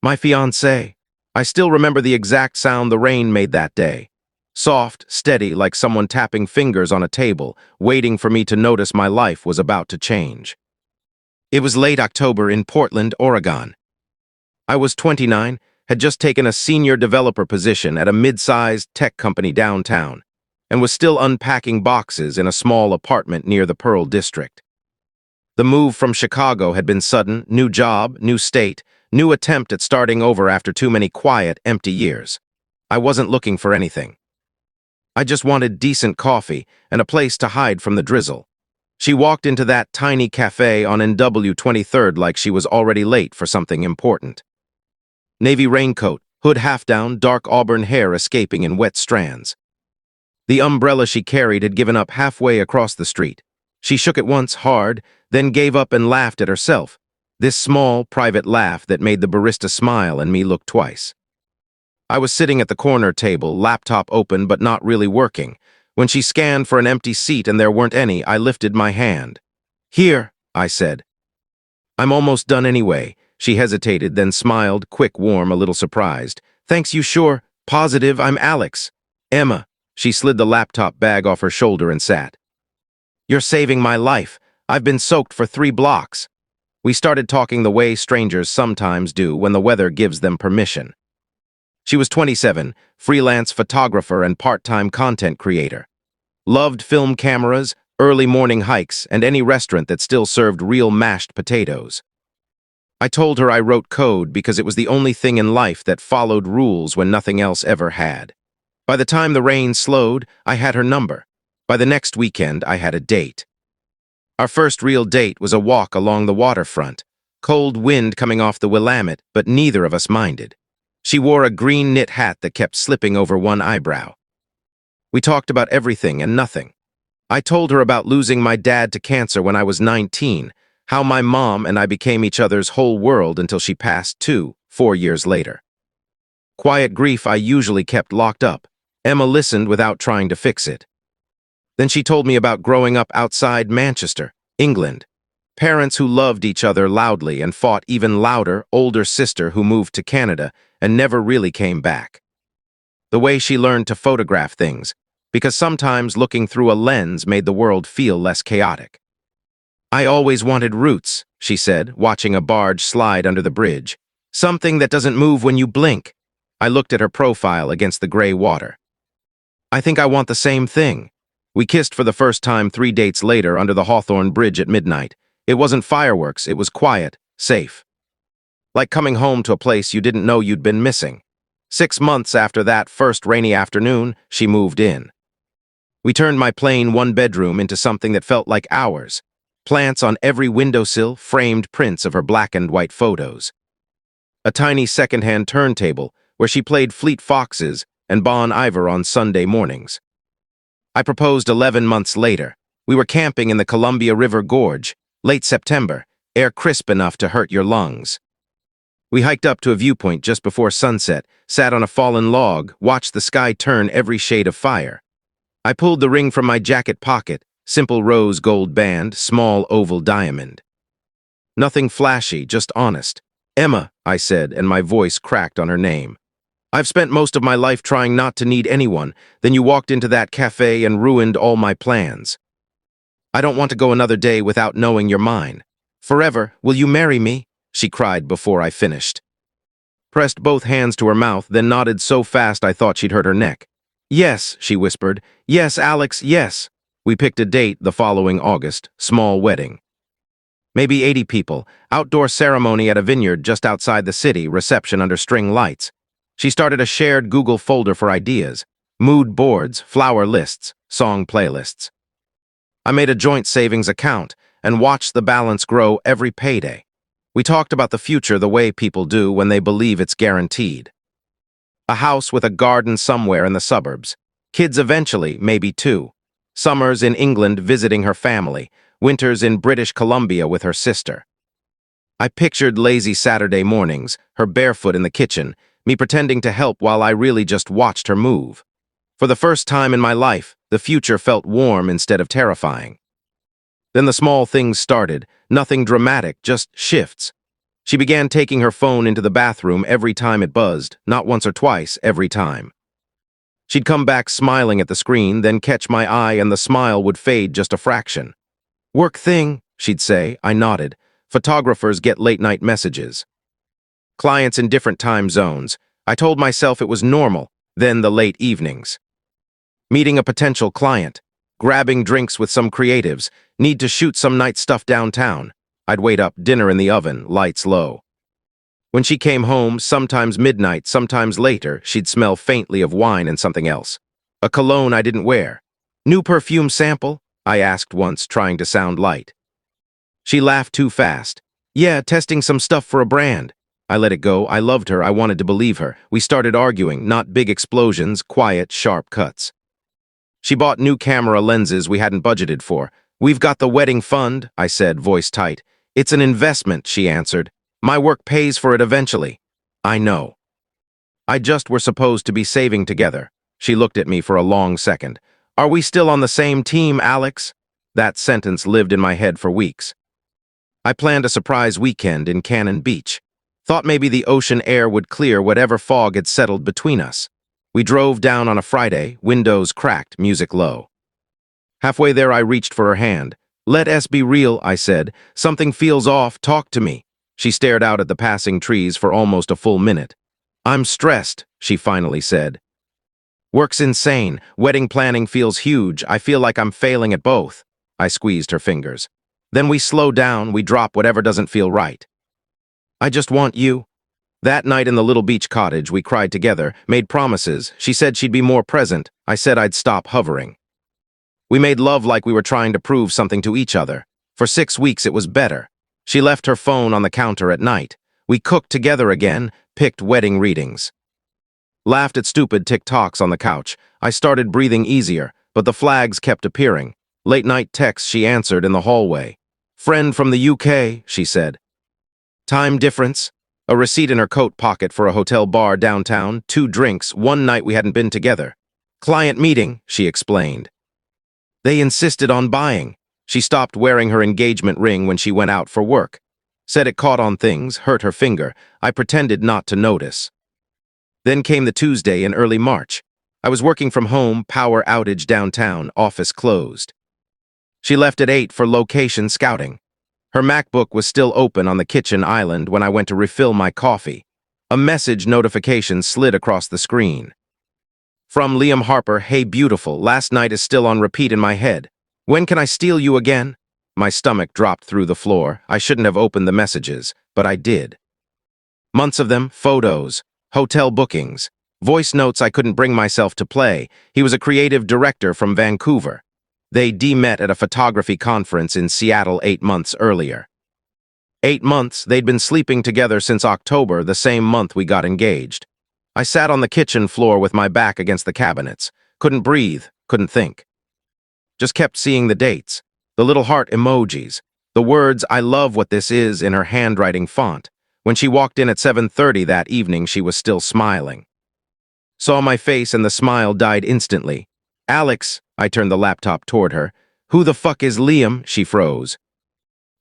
My fiancée. I still remember the exact sound the rain made that day. Soft, steady, like someone tapping fingers on a table, waiting for me to notice my life was about to change. It was late October in Portland, Oregon. I was 29, had just taken a senior developer position at a mid-sized tech company downtown, and was still unpacking boxes in a small apartment near the Pearl District. The move from Chicago had been sudden, new job, new state, new attempt at starting over after too many quiet, empty years. I wasn't looking for anything. I just wanted decent coffee and a place to hide from the drizzle. She walked into that tiny cafe on NW 23rd like she was already late for something important. Navy raincoat, hood half down, dark auburn hair escaping in wet strands. The umbrella she carried had given up halfway across the street. She shook it once hard, then gave up and laughed at herself. This small, private laugh that made the barista smile and me look twice. I was sitting at the corner table, laptop open but not really working. When she scanned for an empty seat and there weren't any, I lifted my hand. "Here," I said. "I'm almost done anyway." She hesitated, then smiled, quick, warm, a little surprised. "Thanks, you sure? Positive, I'm Alex." "Emma." She slid the laptop bag off her shoulder and sat. "You're saving my life. I've been soaked for 3 blocks." We started talking the way strangers sometimes do when the weather gives them permission. She was 27, freelance photographer and part-time content creator. Loved film cameras, early morning hikes, and any restaurant that still served real mashed potatoes. I told her I wrote code because it was the only thing in life that followed rules when nothing else ever had. By the time the rain slowed, I had her number. By the next weekend, I had a date. Our first real date was a walk along the waterfront. Cold wind coming off the Willamette, but neither of us minded. She wore a green knit hat that kept slipping over one eyebrow. We talked about everything and nothing. I told her about losing my dad to cancer when I was 19, how my mom and I became each other's whole world until she passed 4 years later. Quiet grief I usually kept locked up. Emma listened without trying to fix it. Then she told me about growing up outside Manchester, England. Parents who loved each other loudly and fought even louder, older sister who moved to Canada and never really came back. The way she learned to photograph things, because sometimes looking through a lens made the world feel less chaotic. "I always wanted roots," she said, watching a barge slide under the bridge. "Something that doesn't move when you blink." I looked at her profile against the gray water. "I think I want the same thing." We kissed for the first time 3 dates later under the Hawthorne Bridge at midnight. It wasn't fireworks, it was quiet, safe. Like coming home to a place you didn't know you'd been missing. 6 months after that first rainy afternoon, she moved in. We turned my plain 1-bedroom into something that felt like ours. Plants on every windowsill, framed prints of her black and white photos. A tiny second-hand turntable where she played Fleet Foxes and Bon Iver on Sunday mornings. I proposed 11 months later. We were camping in the Columbia River Gorge, late September, air crisp enough to hurt your lungs. We hiked up to a viewpoint just before sunset, sat on a fallen log, watched the sky turn every shade of fire. I pulled the ring from my jacket pocket, simple rose gold band, small oval diamond. Nothing flashy, just honest. "Emma," I said, and my voice cracked on her name. "I've spent most of my life trying not to need anyone, then you walked into that cafe and ruined all my plans. I don't want to go another day without knowing you're mine. Forever, will you marry me?" she cried before I finished. Pressed both hands to her mouth, then nodded so fast I thought she'd hurt her neck. "Yes," she whispered. "Yes, Alex, yes." We picked a date the following August, small wedding. Maybe 80 people, outdoor ceremony at a vineyard just outside the city, reception under string lights. She started a shared Google folder for ideas, mood boards, flower lists, song playlists. I made a joint savings account and watched the balance grow every payday. We talked about the future the way people do when they believe it's guaranteed. A house with a garden somewhere in the suburbs. Kids eventually, maybe 2. Summers in England visiting her family. Winters in British Columbia with her sister. I pictured lazy Saturday mornings, her barefoot in the kitchen, me pretending to help while I really just watched her move. For the first time in my life, the future felt warm instead of terrifying. Then the small things started, nothing dramatic, just shifts. She began taking her phone into the bathroom every time it buzzed, not once or twice, every time. She'd come back smiling at the screen, then catch my eye and the smile would fade just a fraction. "Work thing," she'd say. I nodded. Photographers get late-night messages. Clients in different time zones. I told myself it was normal, then the late evenings. Meeting a potential client, grabbing drinks with some creatives, need to shoot some night stuff downtown. I'd wait up, dinner in the oven, lights low. When she came home, sometimes midnight, sometimes later, she'd smell faintly of wine and something else. A cologne I didn't wear. "New perfume sample?" I asked once, trying to sound light. She laughed too fast. "Yeah, testing some stuff for a brand." I let it go. I loved her. I wanted to believe her. We started arguing, not big explosions, quiet, sharp cuts. She bought new camera lenses we hadn't budgeted for. "We've got the wedding fund," I said, voice tight. "It's an investment," she answered. "My work pays for it eventually." "I know." "I just were supposed to be saving together." She looked at me for a long second. "Are we still on the same team, Alex?" That sentence lived in my head for weeks. I planned a surprise weekend in Cannon Beach. Thought maybe the ocean air would clear whatever fog had settled between us. We drove down on a Friday, windows cracked, music low. Halfway there I reached for her hand. "Let us be real," I said. "Something feels off, talk to me." She stared out at the passing trees for almost a full minute. "I'm stressed," she finally said. "Work's insane. Wedding planning feels huge. I feel like I'm failing at both." I squeezed her fingers. "Then we slow down, we drop whatever doesn't feel right." "I just want you." That night in the little beach cottage, we cried together, made promises. She said she'd be more present. I said I'd stop hovering. We made love like we were trying to prove something to each other. For 6 weeks it was better. She left her phone on the counter at night. We cooked together again, picked wedding readings. Laughed at stupid TikToks on the couch. I started breathing easier, but the flags kept appearing. Late-night texts she answered in the hallway. "Friend from the UK," she said. "Time difference?" A receipt in her coat pocket for a hotel bar downtown, 2 drinks, one night we hadn't been together. "Client meeting," she explained. They insisted on buying. She stopped wearing her engagement ring when she went out for work. Said it caught on things, hurt her finger. I pretended not to notice. Then came the Tuesday in early March. I was working from home, power outage downtown, office closed. She left at 8 for location scouting. Her MacBook was still open on the kitchen island when I went to refill my coffee. A message notification slid across the screen. From Liam Harper, "Hey beautiful, last night is still on repeat in my head. When can I steal you again?" My stomach dropped through the floor. I shouldn't have opened the messages, but I did. Months of them, photos, hotel bookings, voice notes I couldn't bring myself to play. He was a creative director from Vancouver. They met at a photography conference in Seattle 8 months earlier. 8 months, they'd been sleeping together since October, the same month we got engaged. I sat on the kitchen floor with my back against the cabinets. Couldn't breathe, couldn't think. Just kept seeing the dates, the little heart emojis, the words "I love what this is" in her handwriting font. When she walked in at 7:30 that evening, she was still smiling. Saw my face and the smile died instantly. "Alex," I turned the laptop toward her. "Who the fuck is Liam?" She froze.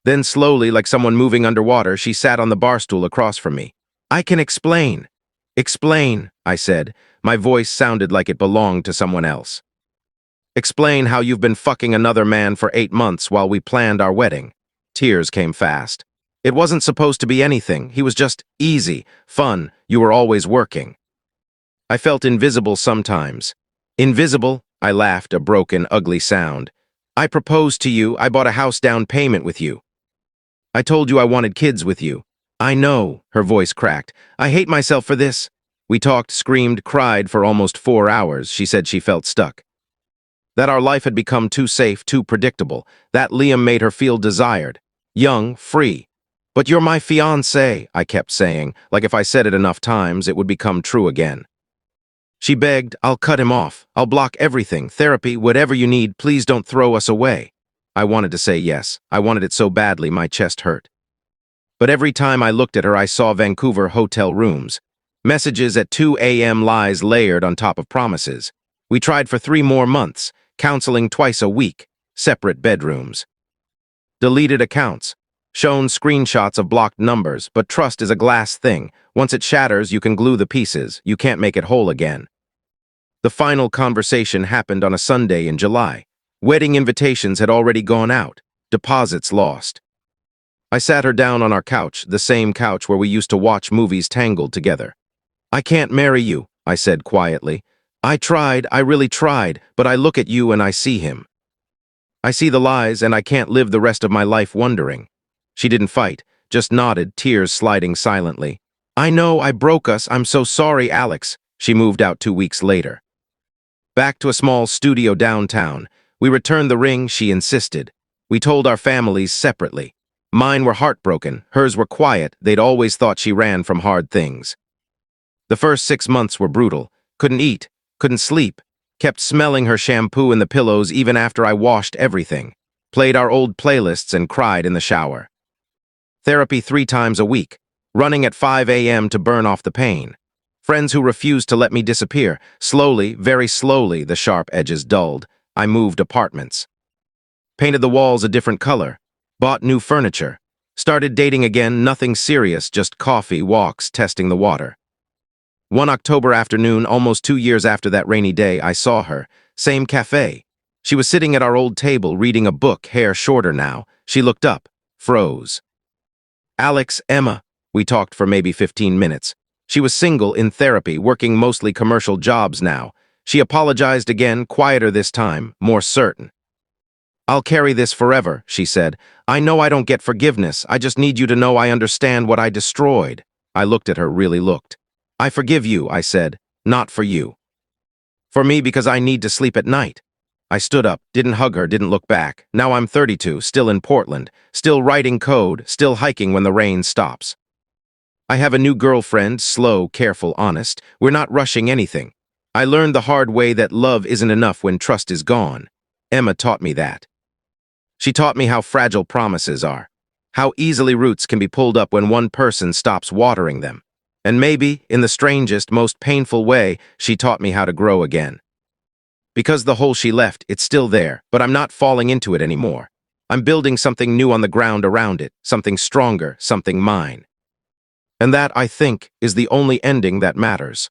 Then slowly, like someone moving underwater, she sat on the bar stool across from me. "I can explain." "Explain," I said. My voice sounded like it belonged to someone else. "Explain how you've been fucking another man for 8 months while we planned our wedding." Tears came fast. "It wasn't supposed to be anything. He was just easy, fun. You were always working." I felt invisible sometimes. "Invisible?" I laughed, a broken, ugly sound. "I proposed to you. I bought a house down payment with you. I told you I wanted kids with you." "I know," her voice cracked. "I hate myself for this." We talked, screamed, cried for almost 4 hours. She said she felt stuck. That our life had become too safe, too predictable. That Liam made her feel desired. Young, free. "But you're my fiancé," I kept saying, like if I said it enough times, it would become true again. She begged, "I'll cut him off. I'll block everything, therapy, whatever you need. Please don't throw us away." I wanted to say yes. I wanted it so badly, my chest hurt. But every time I looked at her, I saw Vancouver hotel rooms. Messages at 2 a.m. lies layered on top of promises. We tried for 3 more months, counseling twice a week, separate bedrooms. Deleted accounts. Shown screenshots of blocked numbers, but trust is a glass thing. Once it shatters, you can glue the pieces. You can't make it whole again. The final conversation happened on a Sunday in July. Wedding invitations had already gone out. Deposits lost. I sat her down on our couch, the same couch where we used to watch movies tangled together. "I can't marry you," I said quietly. I really tried, but I look at you and I see him. I see the lies and I can't live the rest of my life wondering." She didn't fight, just nodded, tears sliding silently. "I know I broke us. I'm so sorry, Alex." She moved out 2 weeks later. Back to a small studio downtown. We returned the ring, she insisted. We told our families separately. Mine were heartbroken, hers were quiet. They'd always thought she ran from hard things. The first 6 months were brutal. Couldn't eat, couldn't sleep. Kept smelling her shampoo in the pillows even after I washed everything. Played our old playlists and cried in the shower. Therapy 3 times a week. Running at 5 a.m. to burn off the pain. Friends who refused to let me disappear. Slowly, very slowly, the sharp edges dulled. I moved apartments. Painted the walls a different color. Bought new furniture. Started dating again, nothing serious, just coffee, walks, testing the water. One October afternoon, almost 2 years after that rainy day, I saw her. Same cafe. She was sitting at our old table, reading a book, hair shorter now. She looked up, froze. "Alex, Emma." We talked for maybe 15 minutes. She was single, in therapy, working mostly commercial jobs now. She apologized again, quieter this time, more certain. "I'll carry this forever," she said. "I know I don't get forgiveness. I just need you to know I understand what I destroyed." I looked at her, really looked. "I forgive you," I said. "Not for you. For me, because I need to sleep at night." I stood up, didn't hug her, didn't look back. Now I'm 32, still in Portland, still writing code, still hiking when the rain stops. I have a new girlfriend, slow, careful, honest. We're not rushing anything. I learned the hard way that love isn't enough when trust is gone. Emma taught me that. She taught me how fragile promises are, how easily roots can be pulled up when one person stops watering them. And maybe, in the strangest, most painful way, she taught me how to grow again. Because the hole she left, it's still there, but I'm not falling into it anymore. I'm building something new on the ground around it, something stronger, something mine. And that, I think, is the only ending that matters.